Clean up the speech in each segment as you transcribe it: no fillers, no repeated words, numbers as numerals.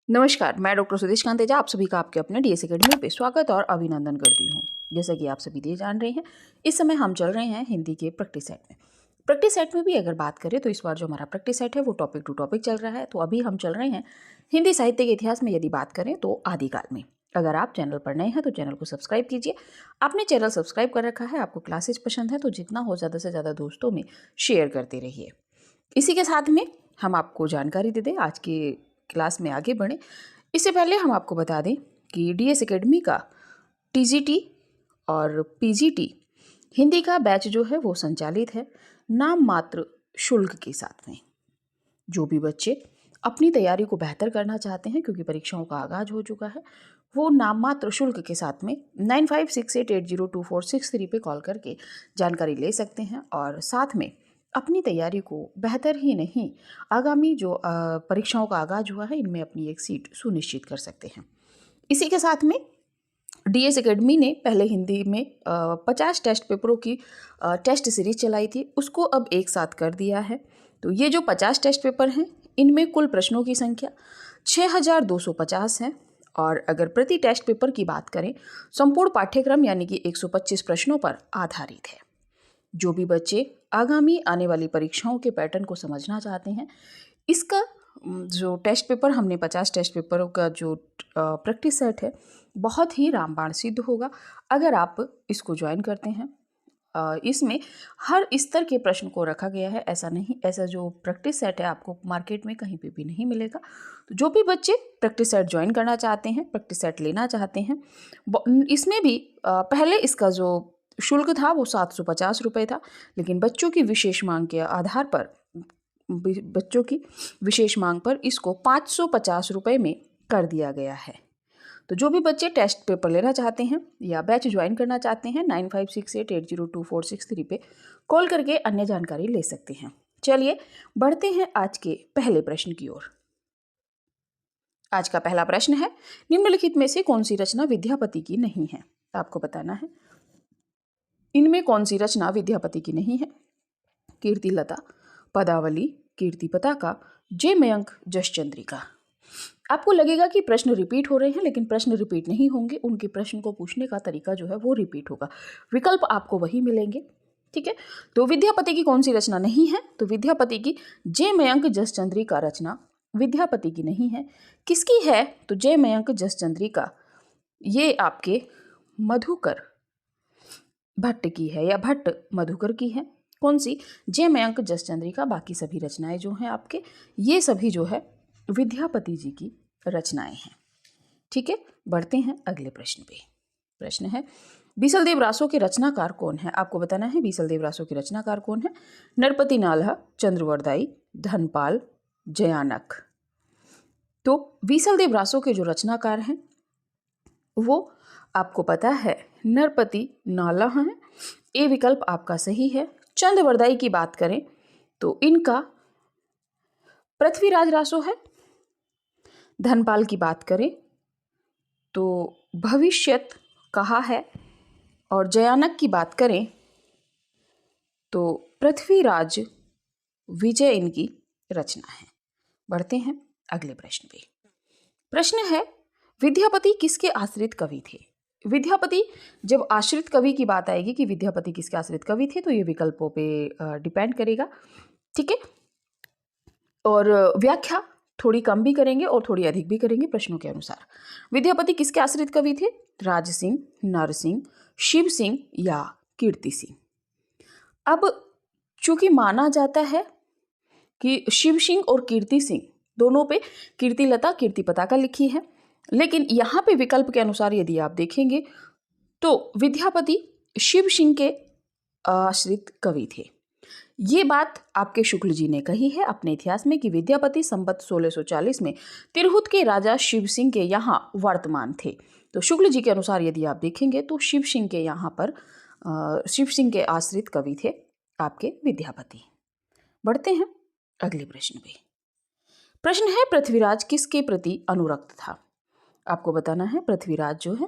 नमस्कार, मैं डॉक्टर सुदेश कांतेजा आप सभी का आपके अपने डीएस एकेडमी पे स्वागत और अभिनंदन करती हूँ। जैसा कि आप सभी ये जान रहे हैं, इस समय हम चल रहे हैं हिंदी के प्रैक्टिस सेट में। प्रैक्टिस सेट में भी अगर बात करें तो इस बार जो हमारा प्रैक्टिस सेट है वो टॉपिक टू टॉपिक चल रहा है। तो अभी हम चल रहे हैं हिंदी साहित्य के इतिहास में। यदि बात करें तो आदिकाल में। अगर आप चैनल पर नए हैं तो चैनल को सब्सक्राइब कीजिए। आपने चैनल सब्सक्राइब कर रखा है, आपको क्लासेज पसंद है तो जितना हो ज़्यादा से ज़्यादा दोस्तों में शेयर करते रहिए। इसी के साथ में हम आपको जानकारी दे दें, आज की क्लास में आगे बढ़ें इससे पहले हम आपको बता दें कि डीएस एकेडमी का टीजीटी और पीजीटी हिंदी का बैच जो है वो संचालित है नाम मात्र शुल्क के साथ में। जो भी बच्चे अपनी तैयारी को बेहतर करना चाहते हैं, क्योंकि परीक्षाओं का आगाज हो चुका है, वो नाम मात्र शुल्क के साथ में 9568802463 पे कॉल करके जानकारी ले सकते हैं और साथ में अपनी तैयारी को बेहतर ही नहीं, आगामी जो परीक्षाओं का आगाज हुआ है इनमें अपनी एक सीट सुनिश्चित कर सकते हैं। इसी के साथ में डीएस एकेडमी ने पहले हिंदी में 50 टेस्ट पेपरों की टेस्ट सीरीज चलाई थी, उसको अब एक साथ कर दिया है। तो ये जो 50 टेस्ट पेपर हैं इनमें कुल प्रश्नों की संख्या 6250 है और अगर प्रति टेस्ट पेपर की बात करें संपूर्ण पाठ्यक्रम यानी कि 125 प्रश्नों पर आधारित है। जो भी बच्चे आगामी आने वाली परीक्षाओं के पैटर्न को समझना चाहते हैं, इसका जो टेस्ट पेपर हमने 50 टेस्ट पेपरों का जो प्रैक्टिस सेट है बहुत ही रामबाण सिद्ध होगा अगर आप इसको ज्वाइन करते हैं। इसमें हर स्तर के प्रश्न को रखा गया है, ऐसा नहीं, ऐसा जो प्रैक्टिस सेट है आपको मार्केट में कहीं पे भी नहीं मिलेगा। तो जो भी बच्चे प्रैक्टिस सेट ज्वाइन करना चाहते हैं, प्रैक्टिस सेट लेना चाहते हैं, इसमें भी पहले इसका जो शुल्क था वो 750 रुपये था, लेकिन बच्चों की विशेष मांग के आधार पर बच्चों की विशेष मांग पर इसको 550 रुपये में कर दिया गया है। तो जो भी बच्चे टेस्ट पेपर लेना चाहते हैं या बैच ज्वाइन करना चाहते हैं 9568802463 पे कॉल करके अन्य जानकारी ले सकते हैं। चलिए बढ़ते हैं आज के पहले प्रश्न की ओर। आज का पहला प्रश्न है, निम्नलिखित में से कौन सी रचना विद्यापति की नहीं है? आपको बताना है इनमें कौन सी रचना विद्यापति की नहीं है। कीर्तिलता, पदावली, कीर्ति पताका, जय मयंक, जश चंद्रिका। आपको लगेगा कि प्रश्न रिपीट हो रहे हैं, लेकिन प्रश्न रिपीट नहीं होंगे, उनके प्रश्न को पूछने का तरीका जो है वो रिपीट होगा, विकल्प आपको वही मिलेंगे। ठीक है, तो विद्यापति की कौन सी रचना नहीं है? तो विद्यापति की जय मयंक जस चंद्रिका रचना विद्यापति की नहीं है। किसकी है? तो जय मयंक जस चंद्रिका ये आपके मधुकर भट्ट की है या भट्ट मधुकर की है। कौन सी? जय मयंक जस चंद्रिका। बाकी सभी रचनाएं जो हैं आपके, ये सभी जो है विद्यापति जी की रचनाएं हैं। ठीक है, बढ़ते हैं अगले प्रश्न पे। प्रश्न है, बीसलदेव रासो के रचनाकार कौन है? आपको बताना है बीसलदेव रासो के रचनाकार कौन है। नरपति नाल्हा, चंद्रवरदाई, धनपाल, जयानक। तो बीसलदेव रासो के जो रचनाकार हैं वो आपको पता है नरपति नाल्हा हैं। ए विकल्प आपका सही है। चंद्रवरदाई की बात करें तो इनका पृथ्वीराज रासो है। धनपाल की बात करें तो भविष्यत कहा है और जयानक की बात करें तो पृथ्वीराज विजय इनकी रचना है। बढ़ते हैं अगले प्रश्न पे। प्रश्न है, विद्यापति किसके आश्रित कवि थे? विद्यापति, जब आश्रित कवि की बात आएगी कि विद्यापति किसके आश्रित कवि थे, तो ये विकल्पों पे डिपेंड करेगा। ठीक है, और व्याख्या थोड़ी कम भी करेंगे और थोड़ी अधिक भी करेंगे प्रश्नों के अनुसार। विद्यापति किसके आश्रित कवि थे? राज सिंह, नरसिंह, शिव सिंह या कीर्ति सिंह। अब चूंकि माना जाता है कि शिव सिंह और कीर्ति सिंह दोनों पे कीर्तिलता, कीर्ति पताका लिखी है, लेकिन यहाँ पे विकल्प के अनुसार यदि आप देखेंगे तो विद्यापति शिव सिंह के आश्रित कवि थे। ये बात आपके शुक्ल जी ने कही है अपने इतिहास में कि विद्यापति संवत 1640 में तिरहुत के राजा शिव सिंह के यहाँ वर्तमान थे। तो शुक्ल जी के अनुसार यदि आप देखेंगे तो शिव सिंह के यहाँ पर शिव सिंह के आश्रित कवि थे आपके विद्यापति। बढ़ते हैं अगले प्रश्न पे। प्रश्न है, पृथ्वीराज किसके प्रति अनुरक्त था? आपको बताना है पृथ्वीराज जो है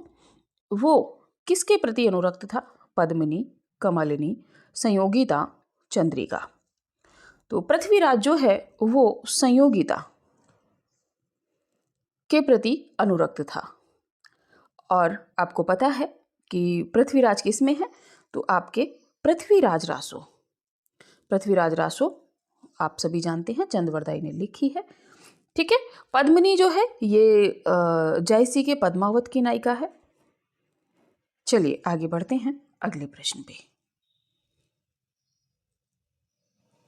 वो किसके प्रति अनुरक्त था। पद्मिनी, कमलिनी, संयोगिता, चंद्रिका। तो पृथ्वीराज जो है वो संयोगिता के प्रति अनुरक्त था। और आपको पता है कि पृथ्वीराज किसमें है, तो आपके पृथ्वीराज रासो आप सभी जानते हैं, चंद्रवरदाई ने लिखी है। ठीक है। पद्मिनी जो है ये जयसी के पद्मावत की नायिका है। चलिए आगे बढ़ते हैं अगले प्रश्न पे।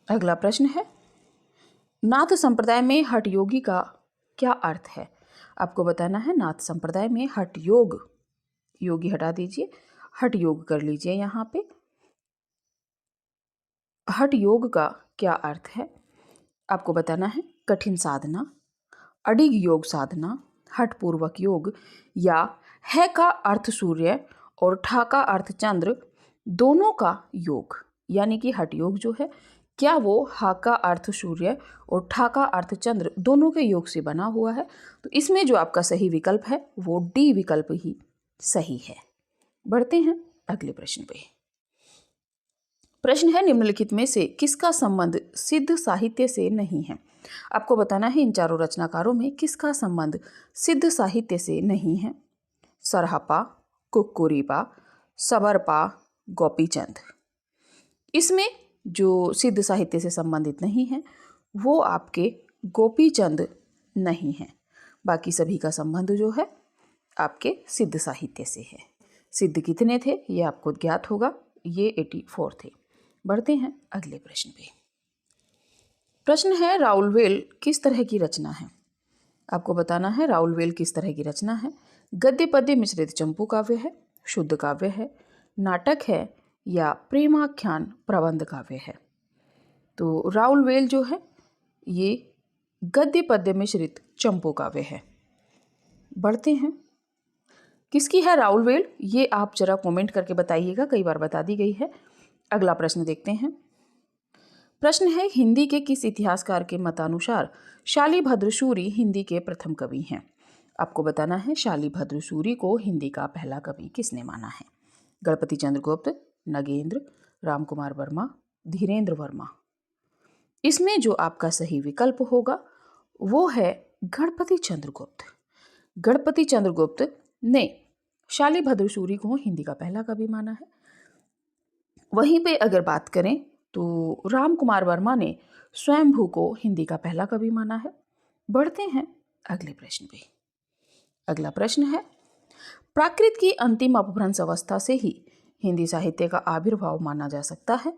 अगला प्रश्न है, नाथ संप्रदाय में हठ योगी का क्या अर्थ है? आपको बताना है नाथ संप्रदाय में हठ योग, योगी हटा दीजिए, हठ योग कर लीजिए यहाँ पे। हठ योग का क्या अर्थ है? आपको बताना है कठिन साधना, अडिग योग साधना, हठ पूर्वक योग, या है का अर्थ सूर्य और ठा का अर्थ चंद्र, दोनों का योग। यानी कि हठ योग जो है, क्या वो हा का अर्थ सूर्य और ठा का अर्थ चंद्र दोनों के योग से बना हुआ है? तो इसमें जो आपका सही विकल्प है वो डी विकल्प ही सही है। बढ़ते हैं अगले प्रश्न पे। प्रश्न है, निम्नलिखित में से किसका संबंध सिद्ध साहित्य से नहीं है? आपको बताना है इन चारों रचनाकारों में किसका संबंध सिद्ध साहित्य से नहीं है? सरहपा, कुक्कुरीपा, सबरपा, गोपीचंद। इसमें जो सिद्ध साहित्य से संबंधित नहीं है वो आपके गोपीचंद नहीं है। बाकी सभी का संबंध जो है आपके सिद्ध साहित्य से है। सिद्ध कितने थे ये आपको ज्ञात होगा, ये 84 थे। बढ़ते हैं अगले प्रश्न पे। प्रश्न है, राउलवेल किस तरह की रचना है? आपको बताना है राउलवेल किस तरह की रचना है। गद्य पद्य मिश्रित चंपू काव्य है, शुद्ध काव्य है, नाटक है, या प्रेमाख्यान प्रबंध काव्य है? तो राउलवेल जो है ये गद्य पद्य मिश्रित चंपू काव्य है। बढ़ते हैं, किसकी है राउलवेल ये आप जरा कमेंट करके बताइएगा, कई बार बता दी गई है। अगला प्रश्न देखते हैं। प्रश्न है, हिंदी के किस इतिहासकार के मतानुसार शालिभद्र सूरी हिंदी के प्रथम कवि हैं? आपको बताना है शालिभद्र सूरी को हिंदी का पहला कवि किसने माना है? गणपति चंद्रगुप्त, नगेंद्र, रामकुमार वर्मा, धीरेन्द्र वर्मा। इसमें जो आपका सही विकल्प होगा वो है गणपति चंद्रगुप्त। गणपति चंद्रगुप्त ने शालिभद्र सूरी को हिंदी का पहला कवि माना है। वहीं पे अगर बात करें तो रामकुमार वर्मा ने स्वयंभू को हिंदी का पहला कवि माना है। बढ़ते हैं अगले प्रश्न पे। अगला प्रश्न है, प्राकृत की अंतिम अपभ्रंश अवस्था से ही हिंदी साहित्य का आविर्भाव माना जा सकता है।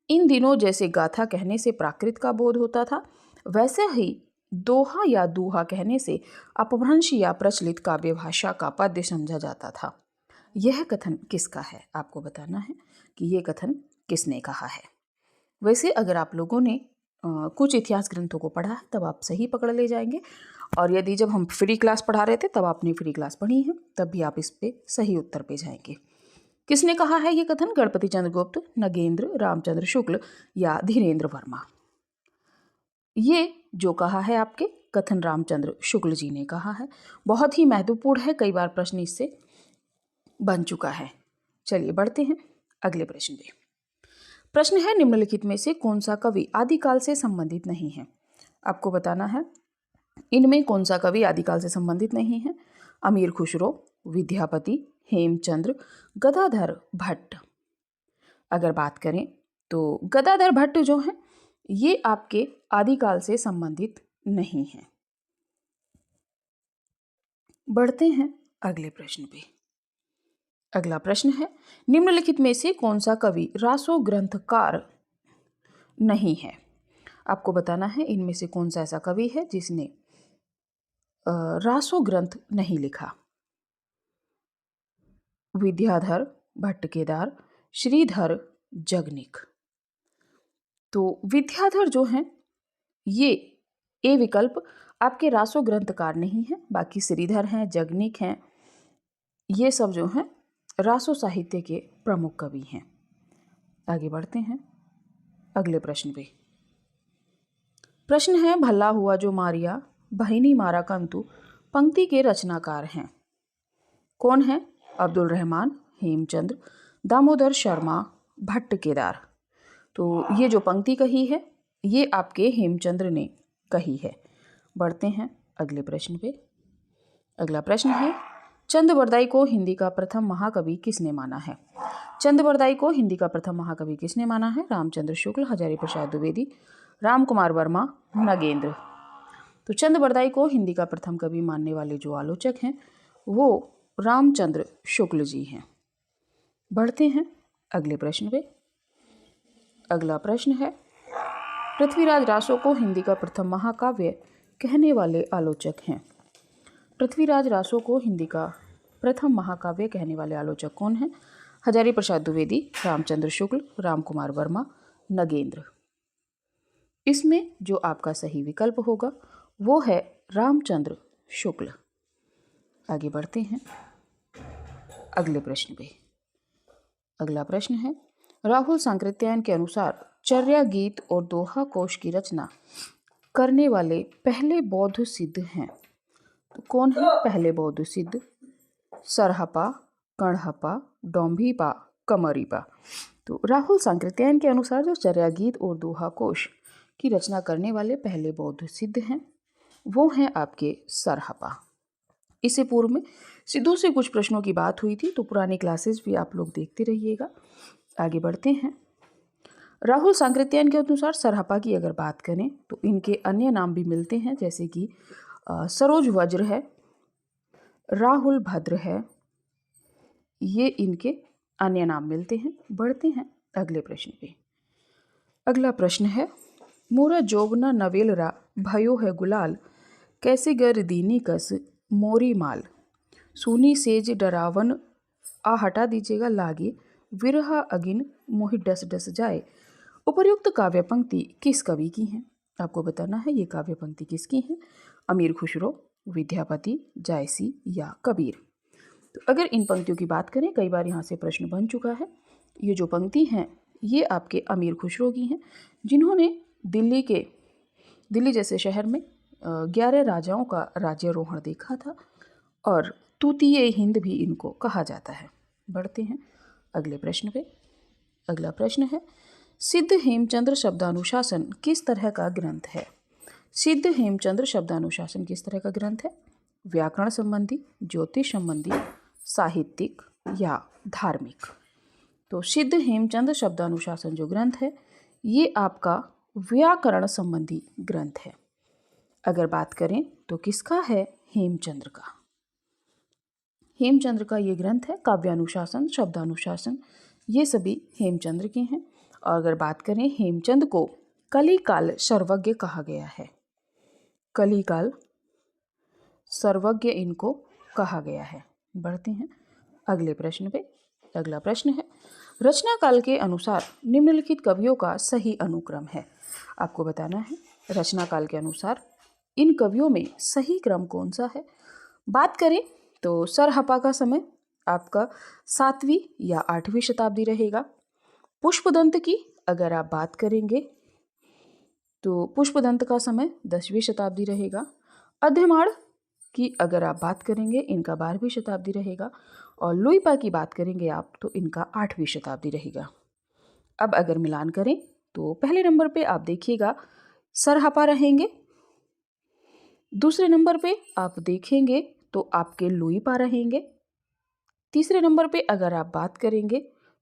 इन दिनों जैसे गाथा कहने से प्राकृत का बोध होता था, वैसे ही दोहा या दूहा कहने से अपभ्रंश या प्रचलित काव्य भाषा का पद्य समझा जाता था। यह कथन किसका है? आपको बताना है कि यह कथन किसने कहा है। वैसे अगर आप लोगों ने कुछ इतिहास ग्रंथों को पढ़ा है तब आप सही पकड़ ले जाएंगे, और यदि जब हम फ्री क्लास पढ़ा रहे थे तब आपने फ्री क्लास पढ़ी है तब भी आप इस पे सही उत्तर पे जाएंगे। किसने कहा है ये कथन? गणपति चंद्रगुप्त, नगेंद्र, रामचंद्र शुक्ल या धीरेन्द्र वर्मा? ये जो कहा है आपके कथन रामचंद्र शुक्ल जी ने कहा है। बहुत ही महत्वपूर्ण है, कई बार प्रश्न इससे बन चुका है। चलिए बढ़ते हैं अगले प्रश्न पे। प्रश्न है, निम्नलिखित में से कौन सा कवि आदिकाल से संबंधित नहीं है? आपको बताना है इनमें कौन सा कवि आदिकाल से संबंधित नहीं है। अमीर खुसरो, विद्यापति, हेमचंद्र, गदाधर भट्ट। अगर बात करें तो गदाधर भट्ट जो हैं ये आपके आदिकाल से संबंधित नहीं हैं। बढ़ते हैं अगले प्रश्न पे। अगला प्रश्न है, निम्नलिखित में से कौन सा कवि रासो ग्रंथकार नहीं है? आपको बताना है इनमें से कौन सा ऐसा कवि है जिसने रासो ग्रंथ नहीं लिखा। विद्याधर, भट्टकेदार, श्रीधर, जगनिक। तो विद्याधर जो हैं ये ए विकल्प आपके रासो ग्रंथकार नहीं है। बाकी श्रीधर हैं, जगनिक हैं, ये सब जो हैं रासो साहित्य के प्रमुख कवि हैं। आगे बढ़ते हैं अगले प्रश्न पे। प्रश्न है, भला हुआ जो मारिया बहिनी मारा कंतु पंक्ति के रचनाकार हैं? कौन है? अब्दुल रहमान, हेमचंद्र, दामोदर शर्मा, भट्टकेदार। तो ये जो पंक्ति कही है ये आपके हेमचंद्र ने कही है। बढ़ते हैं अगले प्रश्न पे। अगला प्रश्न है, चंद को हिंदी का प्रथम महाकवि किसने माना है? चंद को हिंदी का प्रथम महाकवि किसने माना है? रामचंद्र शुक्ल, हजारी प्रसाद द्विवेदी, राम कुमार वर्मा, नगेंद्र। तो चंद को हिंदी का प्रथम कवि मानने वाले जो आलोचक हैं वो रामचंद्र शुक्ल जी हैं। बढ़ते हैं अगले प्रश्न पे। अगला प्रश्न है, पृथ्वीराज रासो को हिंदी का प्रथम महाकाव्य कहने वाले आलोचक हैं। पृथ्वीराज रासो को हिंदी का प्रथम महाकाव्य कहने वाले आलोचक कौन हैं? हजारी प्रसाद द्विवेदी, रामचंद्र शुक्ल, राम कुमार वर्मा, नगेंद्र। इसमें जो आपका सही विकल्प होगा वो है रामचंद्र शुक्ल। आगे बढ़ते हैं अगले प्रश्न पे। अगला प्रश्न है, राहुल सांकृत्यायन के अनुसार चर्या गीत और दोहा कोश की रचना करने वाले पहले बौद्ध सिद्ध हैं। तो कौन है पहले बौद्ध सिद्ध? सरहपा, कणहपा, डोम्भीपा, कमरीपा। तो राहुल सांकृत्यायन के अनुसार जो चर्या गीत और दोहा कोश की रचना करने वाले पहले बौद्ध सिद्ध हैं वो हैं आपके सरहपा। इससे पूर्व में सिद्धों से कुछ प्रश्नों की बात हुई थी, तो पुरानी क्लासेस भी आप लोग देखते रहिएगा। आगे बढ़ते हैं। राहुल सांकृत्यायन के अनुसार सरहपा की अगर बात करें तो इनके अन्य नाम भी मिलते हैं, जैसे कि सरोज वज्र है, राहुल भद्र है, ये इनके अन्य नाम मिलते हैं। बढ़ते हैं अगले प्रश्न पे। अगला प्रश्न है, मोरा जोगना नवेलरा भयो है गुलाल, कैसे गर दीनी कस मोरी माल, सूनी सेज डरावन आ हटा दीजिएगा लागे, विरह अगिन मोहि डस डस जाए। उपर्युक्त काव्य पंक्ति किस कवि की है? आपको बताना है ये काव्य पंक्ति किसकी है। अमीर खुसरो, विद्यापति, जायसी या कबीर। तो अगर इन पंक्तियों की बात करें, कई बार यहाँ से प्रश्न बन चुका है। ये जो पंक्ति हैं ये आपके अमीर खुसरो की हैं, जिन्होंने दिल्ली जैसे शहर में 11 राजाओं का राज्यारोहण देखा था और तूतीय हिंद भी इनको कहा जाता है। बढ़ते हैं अगले प्रश्न पे। अगला प्रश्न है, सिद्ध हेमचंद्र शब्दानुशासन किस तरह का ग्रंथ है? सिद्ध हेमचंद्र शब्दानुशासन किस तरह का ग्रंथ है? व्याकरण संबंधी, ज्योतिष संबंधी, साहित्यिक या धार्मिक। तो सिद्ध हेमचंद्र शब्दानुशासन जो ग्रंथ है ये आपका व्याकरण संबंधी ग्रंथ है। अगर बात करें तो किसका है? हेमचंद्र का। हेमचंद्र का ये ग्रंथ है। काव्यानुशासन, शब्दानुशासन ये सभी हेमचंद्र के हैं। और अगर बात करें, हेमचंद को कलिकाल सर्वज्ञ कहा गया है। कलिकाल सर्वज्ञ इनको कहा गया है। बढ़ते हैं अगले प्रश्न पे। अगला प्रश्न है, रचना काल के अनुसार निम्नलिखित कवियों का सही अनुक्रम है। आपको बताना है रचना काल के अनुसार इन कवियों में सही क्रम कौन सा है। बात करें तो सरहपा का समय आपका 7वीं या 8वीं शताब्दी रहेगा। पुष्पदंत की अगर आप बात करेंगे तो पुष्पदंत का समय 10वीं शताब्दी रहेगा। अध्यमाण की अगर आप बात करेंगे इनका 12वीं शताब्दी रहेगा। और लुईपा की बात करेंगे आप तो इनका 8वीं शताब्दी रहेगा। अब अगर मिलान करें तो पहले नंबर पे आप देखिएगा सरहपा रहेंगे, दूसरे नंबर पे आप देखेंगे तो आपके लुईपा रहेंगे, तीसरे नंबर पे अगर आप बात करेंगे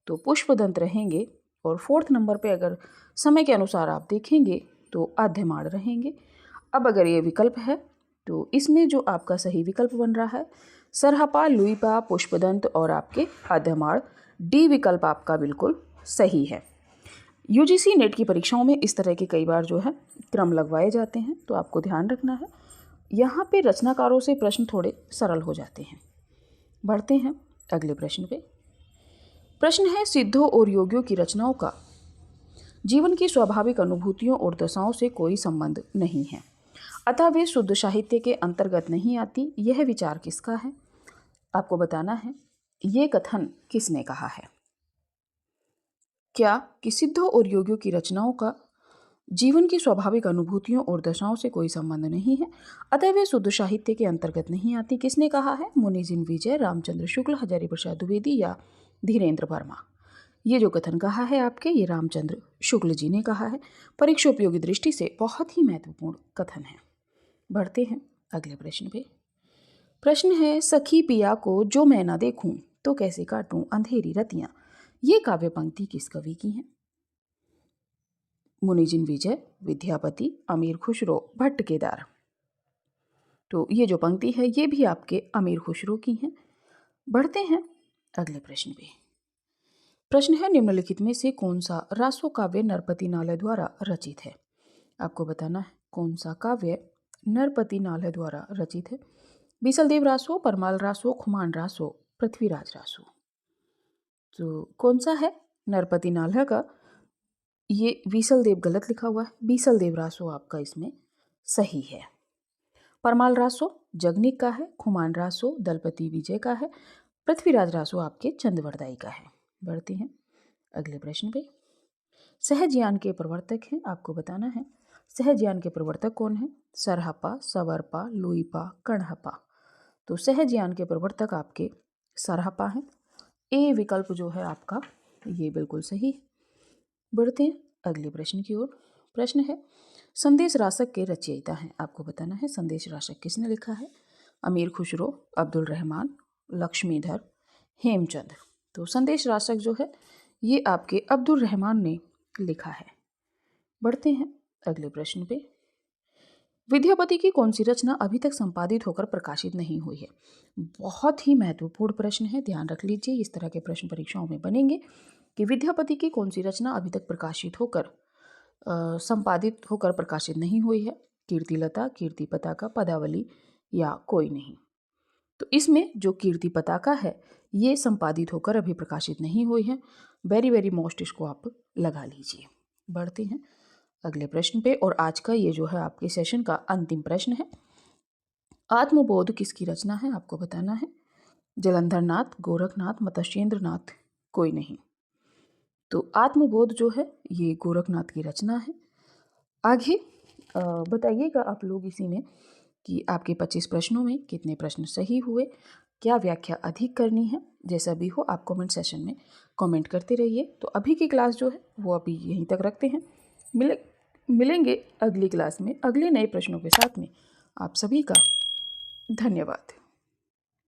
तो पुष्पदंत रहेंगे और 4th नंबर पे अगर समय के अनुसार आप देखेंगे तो आद्यमाण रहेंगे। अब अगर ये विकल्प है तो इसमें जो आपका सही विकल्प बन रहा है सरहपा, लुईपा, पुष्पदंत और आपके आद्यमाण, डी विकल्प आपका बिल्कुल सही है। यूजीसी नेट की परीक्षाओं में इस तरह के कई बार जो है क्रम लगवाए जाते हैं, तो आपको ध्यान रखना है। यहाँ पे रचनाकारों से प्रश्न थोड़े सरल हो जाते हैं। बढ़ते हैं अगले प्रश्न पे। प्रश्न है, सिद्धों और योगियों की रचनाओं का जीवन की स्वाभाविक अनुभूतियों और दशाओं से कोई संबंध नहीं है, अतः वे शुद्ध साहित्य के अंतर्गत नहीं आती। यह विचार किसका है? आपको बताना है ये कथन किसने कहा है। क्या कि सिद्धों और योगियों की रचनाओं का जीवन की स्वाभाविक अनुभूतियों और दशाओं से कोई संबंध नहीं है, अतः वे शुद्ध साहित्य के अंतर्गत नहीं आती। किसने कहा है? मुनिजिन विजय, रामचंद्र शुक्ल, हजारी प्रसाद द्विवेदी या धीरेन्द्र वर्मा। ये जो कथन कहा है आपके, ये रामचंद्र शुक्ल जी ने कहा है। परीक्षा उपयोगी दृष्टि से बहुत ही महत्वपूर्ण कथन है। बढ़ते हैं अगले प्रश्न पे। प्रश्न है, सखी पिया को जो मैं ना देखूं तो कैसे काटूं अंधेरी रतियां। ये काव्य पंक्ति किस कवि की है? मुनिजिन विजय, विद्यापति, अमीर खुसरो, भट्ट केदार। तो ये जो पंक्ति है ये भी आपके अमीर खुसरो की है। बढ़ते हैं अगले प्रश्न पे। प्रश्न है, निम्नलिखित में से कौन सा रासो काव्य नरपति नालय द्वारा रचित है? आपको बताना है कौन सा काव्य नरपति नालय द्वारा रचित है। बीसलदेव रासो, परमाल रासो, खुमान रासो, पृथ्वीराज रासो। तो कौन सा है नरपति नालय का? ये बीसलदेव गलत लिखा हुआ है, बीसलदेव रासो आपका इसमें सही है। परमाल रासो जगनिक का है, खुमान रासो दलपति विजय का है, पृथ्वीराज रासो आपके चंदवरदाई का है। बढ़ते हैं अगले प्रश्न पे। सहजयान के प्रवर्तक हैं, आपको बताना है सहजयान के प्रवर्तक कौन है? सरहपा, सवरपा, लुईपा, कणहपा। तो सहजयान के प्रवर्तक आपके सरहपा हैं। ए विकल्प जो है आपका ये बिल्कुल सही। बढ़ते हैं अगले प्रश्न की ओर। प्रश्न है, संदेश रासक के रचयिता हैं, आपको बताना है संदेश रासक किसने लिखा है? अमीर खुसरो, अब्दुल रहमान, लक्ष्मीधर, हेमचंद। तो संदेश रासक जो है ये आपके अब्दुल रहमान ने लिखा है। बढ़ते हैं अगले प्रश्न पे। विद्यापति की कौन सी रचना अभी तक संपादित होकर प्रकाशित नहीं हुई है? बहुत ही महत्वपूर्ण प्रश्न है, ध्यान रख लीजिए। इस तरह के प्रश्न परीक्षाओं में बनेंगे कि विद्यापति की कौन सी रचना अभी तक प्रकाशित होकर संपादित होकर प्रकाशित नहीं हुई है। कीर्तिलता, कीर्ति पताका, पदावली या कोई नहीं। तो इसमें जो कीर्ति पताका है ये संपादित होकर अभी प्रकाशित नहीं हुई है। वेरी वेरी मोस्ट इसको आप लगा लीजिए। बढ़ते हैं अगले प्रश्न पे, और आज का ये जो है आपके सेशन का अंतिम प्रश्न है। आत्मबोध किसकी रचना है? आपको बताना है जलंधर नाथ, गोरखनाथ, मत्स्येंद्र नाथ, कोई नहीं। तो आत्मबोध जो है ये गोरखनाथ की रचना है। आगे बताइएगा आप लोग इसी में कि आपके 25 प्रश्नों में कितने प्रश्न सही हुए, क्या व्याख्या अधिक करनी है। जैसा भी हो आप कमेंट सेशन में कमेंट करते रहिए। तो अभी की क्लास जो है वो अभी यहीं तक रखते हैं। मिलेंगे अगली क्लास में अगले नए प्रश्नों के साथ में। आप सभी का धन्यवाद।